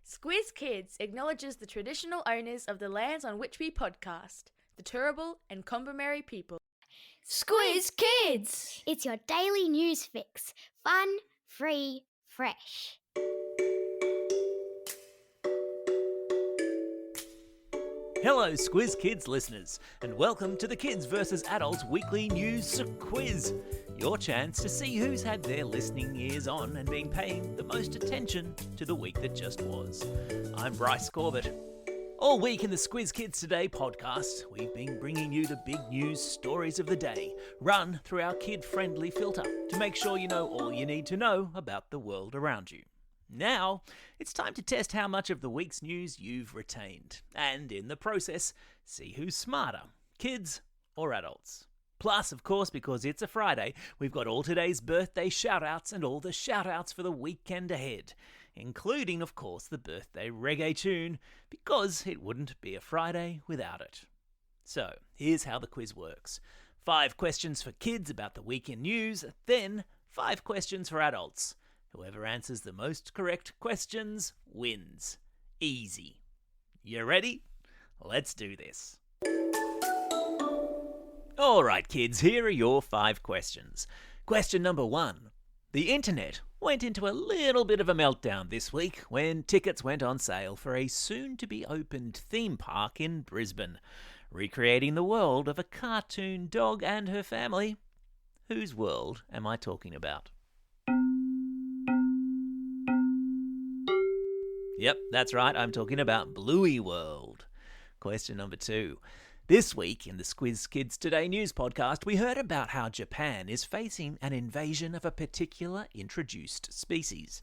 Squiz Kids acknowledges the traditional owners of the lands on which we podcast, the Turrbal and Kombumerri people. Squiz Kids! It's your daily news fix. Fun, free, fresh. Hello, Squiz Kids listeners, and welcome to the Kids vs. Adults Weekly News Quiz. Your chance to see who's had their listening ears on and been paying the most attention to the week that just was. I'm Bryce Corbett. All week in the Squiz Kids Today podcast, we've been bringing you the big news stories of the day, run through our kid-friendly filter to make sure you know all you need to know about the world around you. Now, it's time to test how much of the week's news you've retained, and in the process, see who's smarter, kids or adults. Plus, of course, because it's a Friday, we've got all today's birthday shout-outs and all the shout-outs for the weekend ahead, including, of course, the birthday reggae tune, because it wouldn't be a Friday without it. So, here's how the quiz works. 5 questions for kids about the weekend news, then 5 questions for adults. Whoever answers the most correct questions wins. Easy. You ready? Let's do this. Alright kids, here are your 5 questions. Question number 1. The internet went into a little bit of a meltdown this week when tickets went on sale for a soon-to-be-opened theme park in Brisbane, recreating the world of a cartoon dog and her family. Whose world am I talking about? Yep, that's right, I'm talking about Bluey World. Question number 2. This week in the Squiz Kids Today news podcast, we heard about how Japan is facing an invasion of a particular introduced species.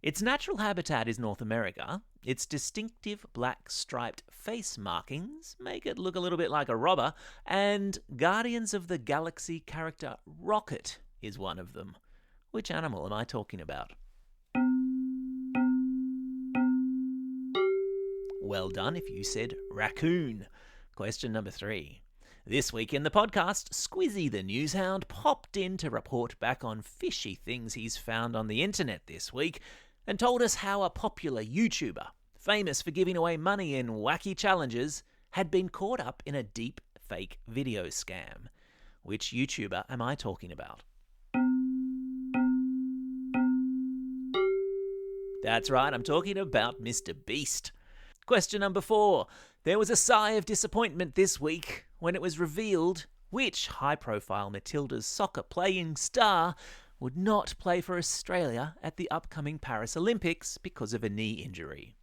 Its natural habitat is North America. Its distinctive black striped face markings make it look a little bit like a robber, and Guardians of the Galaxy character Rocket is one of them. Which animal am I talking about? Well done if you said raccoon. Question number 3. This week in the podcast, Squizzy the News Hound popped in to report back on fishy things he's found on the internet this week and told us how a popular YouTuber, famous for giving away money in wacky challenges, had been caught up in a deep fake video scam. Which YouTuber am I talking about? That's right, I'm talking about Mr. Beast. Question number 4. There was a sigh of disappointment this week when it was revealed which high-profile Matilda's soccer-playing star would not play for Australia at the upcoming Paris Olympics because of a knee injury.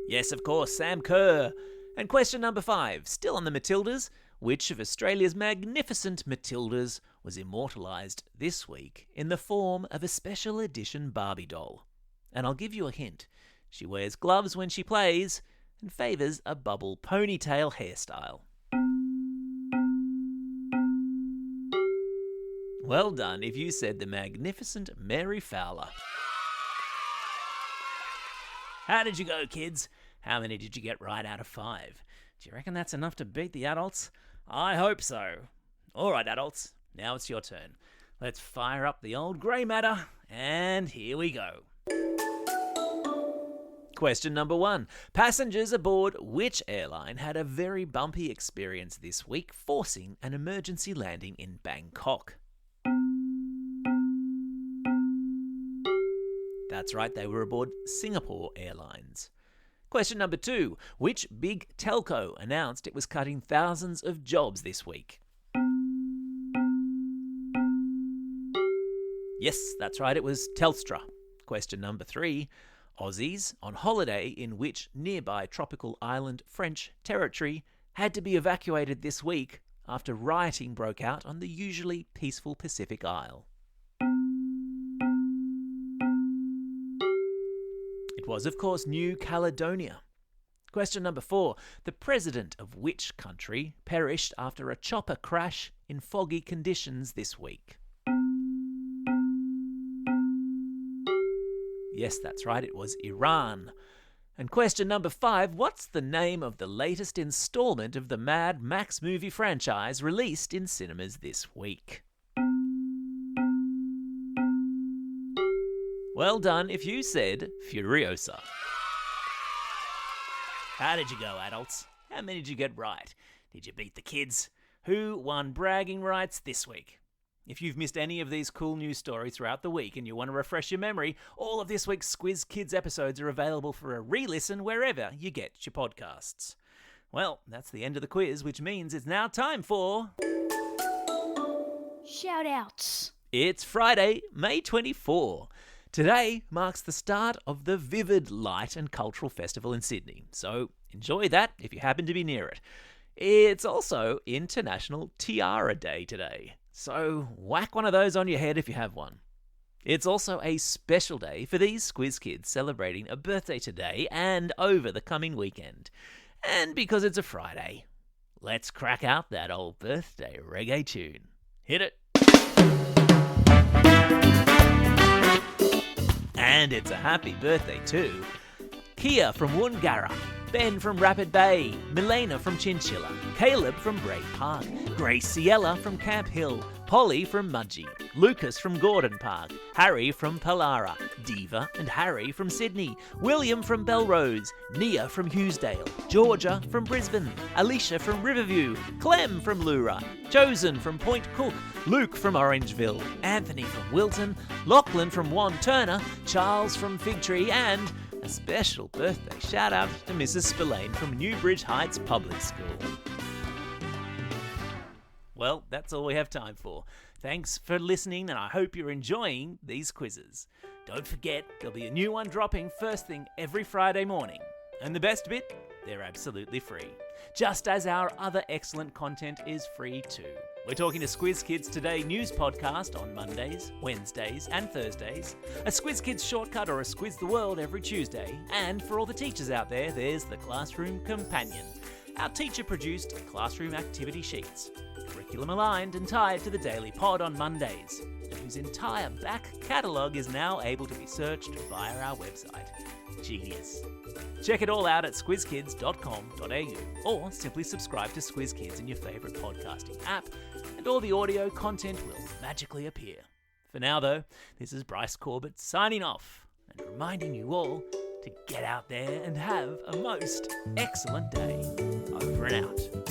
Yes, of course, Sam Kerr. And question number 5, still on the Matildas, which of Australia's magnificent Matildas was immortalised this week in the form of a special edition Barbie doll? And I'll give you a hint. She wears gloves when she plays and favours a bubble ponytail hairstyle. Well done if you said the magnificent Mary Fowler. How did you go, kids? How many did you get right out of 5? Do you reckon that's enough to beat the adults? I hope so. All right, adults, now it's your turn. Let's fire up the old grey matter, and here we go. Question number 1. Passengers aboard which airline had a very bumpy experience this week, forcing an emergency landing in Bangkok? That's right, they were aboard Singapore Airlines. Question number 2. Which big telco announced it was cutting thousands of jobs this week? Yes, that's right, it was Telstra. Question number 3. Aussies on holiday in which nearby tropical island French territory had to be evacuated this week after rioting broke out on the usually peaceful Pacific Isle. It was, of course, New Caledonia. Question number 4. The president of which country perished after a chopper crash in foggy conditions this week? Yes, that's right, it was Iran. And question number 5, what's the name of the latest instalment of the Mad Max movie franchise released in cinemas this week? Well done if you said Furiosa. How did you go, adults? How many did you get right? Did you beat the kids? Who won bragging rights this week? If you've missed any of these cool news stories throughout the week and you want to refresh your memory, all of this week's Squiz Kids episodes are available for a re-listen wherever you get your podcasts. Well, that's the end of the quiz, which means it's now time for... Shout-outs. It's Friday, May 24. Today marks the start of the Vivid Light and Cultural Festival in Sydney, so enjoy that if you happen to be near it. It's also International Tiara Day today, so whack one of those on your head if you have one. It's also a special day for these Squiz Kids celebrating a birthday today and over the coming weekend. And because it's a Friday, let's crack out that old birthday reggae tune. Hit it! And it's a happy birthday too. Kia from Woongarra, Ben from Rapid Bay, Milena from Chinchilla, Caleb from Bray Park, Grace Ciella from Camp Hill, Polly from Mudgee, Lucas from Gordon Park, Harry from Pallara, Diva and Harry from Sydney, William from Belrose, Nia from Hughesdale, Georgia from Brisbane, Alicia from Riverview, Clem from Lura, Chosen from Point Cook, Luke from Orangeville, Anthony from Wilton, Lachlan from Wanturna, Charles from Figtree, and a special birthday shout out to Mrs. Spillane from Newbridge Heights Public School. Well, that's all we have time for. Thanks for listening, and I hope you're enjoying these quizzes. Don't forget, there'll be a new one dropping first thing every Friday morning. And the best bit, they're absolutely free. Just as our other excellent content is free too. We're talking to Squiz Kids Today news podcast on Mondays, Wednesdays and Thursdays, a Squiz Kids shortcut or a Squiz the World every Tuesday, and for all the teachers out there, there's the Classroom Companion, our teacher-produced classroom activity sheets, curriculum aligned and tied to the Daily Pod on Mondays, and whose entire back catalogue is now able to be searched via our website. Genius. Check it all out at squizkids.com.au or simply subscribe to Squiz Kids in your favourite podcasting app and all the audio content will magically appear. For now though, this is Bryce Corbett signing off and reminding you all to get out there and have a most excellent day. Over and out.